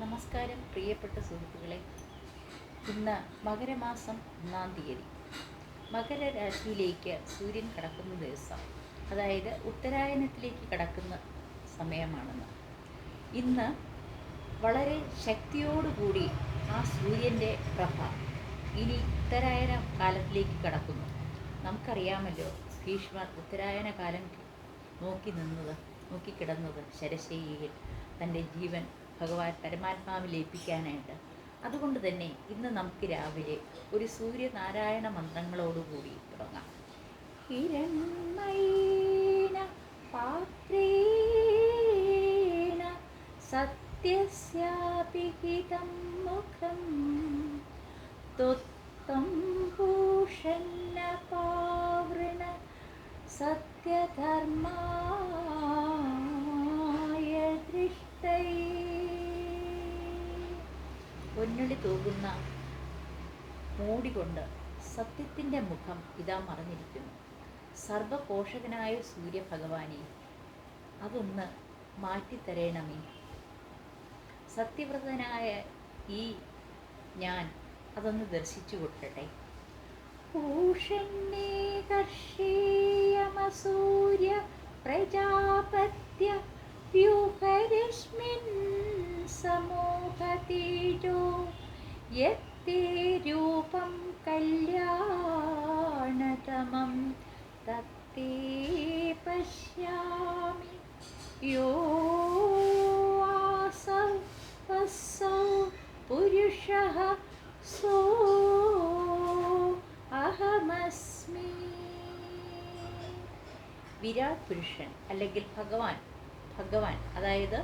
നമസ്കാരം പ്രിയപ്പെട്ട സുഹൃത്തുക്കളെ. ഇന്ന് മകരമാസം 1-ാം തീയതി മകരരാശിയിലേക്ക് സൂര്യൻ കടക്കുന്ന ദിവസം, അതായത് ഉത്തരായനത്തിലേക്ക് കടക്കുന്ന സമയമാണെന്ന്. ഇന്ന് വളരെ ശക്തിയോടുകൂടി ആ സൂര്യൻ്റെ പ്രഭ ഇനി ഉത്തരായന കാലത്തിലേക്ക് കടക്കുന്നു. നമുക്കറിയാമല്ലോ, ഭീഷ്മർ ഉത്തരായന കാലം നോക്കിക്കിടന്നത് ശരശയ്യയിൽ തൻ്റെ ജീവൻ ഭഗവാൻ പരമാത്മാവിൽ ഏൽപ്പിക്കാനായിട്ട്. അതുകൊണ്ട് തന്നെ ഇന്ന് നമുക്ക് രാവിലെ ഒരു സൂര്യനാരായണ മന്ത്രങ്ങളോടുകൂടി തുടങ്ങാം. ഹിരണ്മയീന പാത്രേണ സത്യസ്യാപി ഹിതം മുഖം ത്വം ഭൂഷന്ന പാവൃണ സത്യധർമായ ദൃഷ്ടൈ. പൊന്നൊളി തൂകുന്ന മൂടി കൊണ്ട് സത്യത്തിൻ്റെ മുഖം ഇതാ മറഞ്ഞിരിക്കുന്നു. സർവപോഷകനായ സൂര്യഭഗവാനെ, അതൊന്ന് മാറ്റിത്തരേണമേ. സത്യവ്രതനായ ഈ ഞാൻ അതൊന്ന് ദർശിച്ചു കൊടുക്കട്ടെ. പൂഷണ്യേ കർഷീയമസൂര്യ പ്രജാപത്യ വ്യൂഹരശ്മിൻ സമൂഹതേജോ യത്തേ രൂപം കല്യാണതമം തത്തേ പശ്യാമി. യോ ആസൗ വസ്സൗ പുരുഷഃ സോ അഹമസ്മി. വിരാട് പുരുഷൻ അല്ലെങ്കിൽ ഭഗവാൻ അതായത്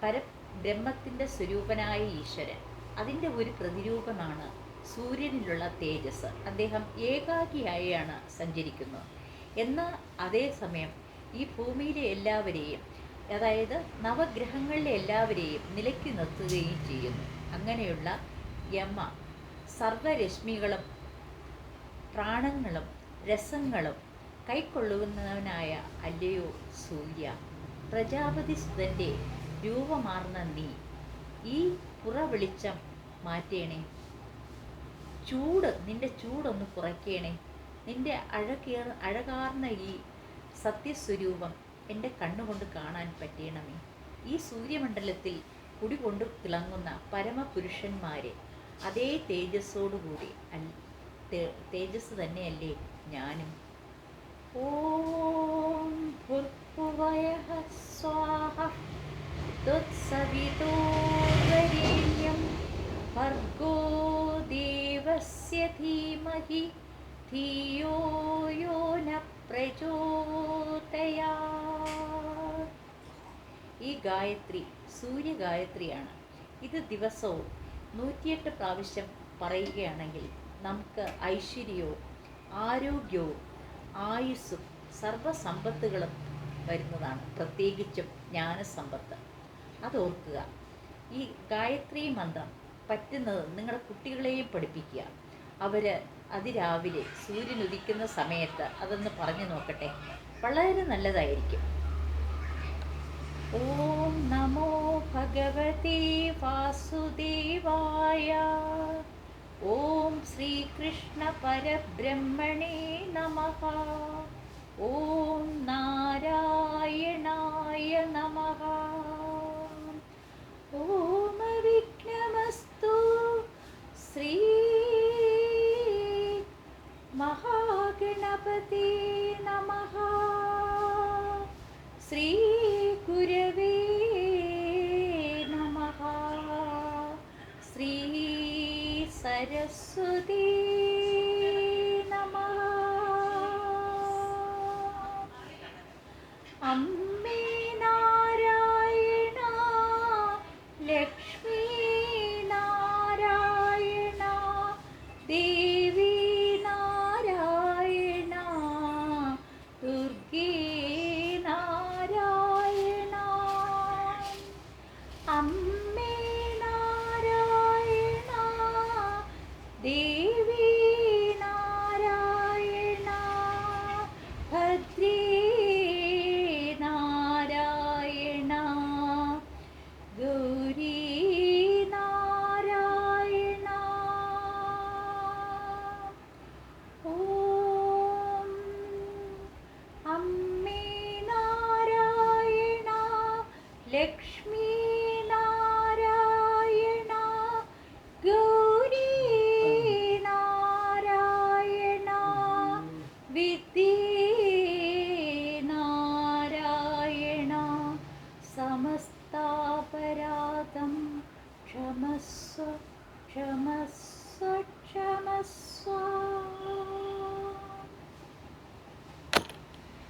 പരബ്രഹ്മത്തിൻ്റെ സ്വരൂപനായ ഈശ്വരൻ, അതിൻ്റെ ഒരു പ്രതിരൂപമാണ് സൂര്യനിലുള്ള തേജസ്. അദ്ദേഹം ഏകാകിയായാണ് സഞ്ചരിക്കുന്നത്. എന്നാൽ അതേസമയം ഈ ഭൂമിയിലെ എല്ലാവരെയും, അതായത് നവഗ്രഹങ്ങളിലെ എല്ലാവരെയും നിലയ്ക്ക് നിർത്തുകയും ചെയ്യുന്നു. അങ്ങനെയുള്ള യമ സർവരശ്മികളും പ്രാണങ്ങളും രസങ്ങളും കൈക്കൊള്ളുന്നവനായ അല്ലയോ സൂര്യ, പ്രജാപതി സുതൻ്റെ രൂപമാർന്ന നീ ഈ പുറവെളിച്ചം മാറ്റേണേ. നിന്റെ ചൂടൊന്ന് കുറയ്ക്കണേ. നിന്റെ അഴകാർന്ന ഈ സത്യസ്വരൂപം എൻ്റെ കണ്ണുകൊണ്ട് കാണാൻ പറ്റണമേ. ഈ സൂര്യമണ്ഡലത്തിൽ കുടികൊണ്ട് തിളങ്ങുന്ന പരമപുരുഷന്മാരെ അതേ തേജസ്സോടുകൂടി തേജസ് തന്നെയല്ലേ ഞാനും. ഓം ഭുർഭുവഃ സ്വാഹ തത്സവിതുർവരേണ്യം ഭർഗോ ദേവസ്യ ധീമഹി ധിയോ യോ ന പ്രചോദയാത്. ഈ ഗായത്രി സൂര്യഗായത്രിയാണ്. ഇത് ദിവസവും 108 പ്രാവശ്യം പറയുകയാണെങ്കിൽ നമുക്ക് ഐശ്വര്യവും ആരോഗ്യവും ആയുസ്സും സർവസമ്പത്തുകളും വരുന്നതാണ്. പ്രത്യേകിച്ചും ജ്ഞാനസമ്പത്ത്. അതോർക്കുക. ഈ ഗായത്രി മന്ത്രം പറ്റുന്നത് നിങ്ങളുടെ കുട്ടികളെയും പഠിപ്പിക്കുക. അവർ അതിരാവിലെ സൂര്യൻ ഉദിക്കുന്ന സമയത്ത് അതൊന്ന് പറഞ്ഞു നോക്കട്ടെ. വളരെ നല്ലതായിരിക്കും. ഓം നമോ ഭഗവതേ വാസുദേവായ. ഓം ശ്രീകൃഷ്ണ പരബ്രഹ്മണേ നമഃ. ഓം നാരായണായ നമഃ. ഓം വിഘ്നമസ്തു ശ്രീ മഹാഗണപതേ നമഃ. ശ്രീ ഗുരവേ നമഃ. ശ്രീ സരസ്വതീ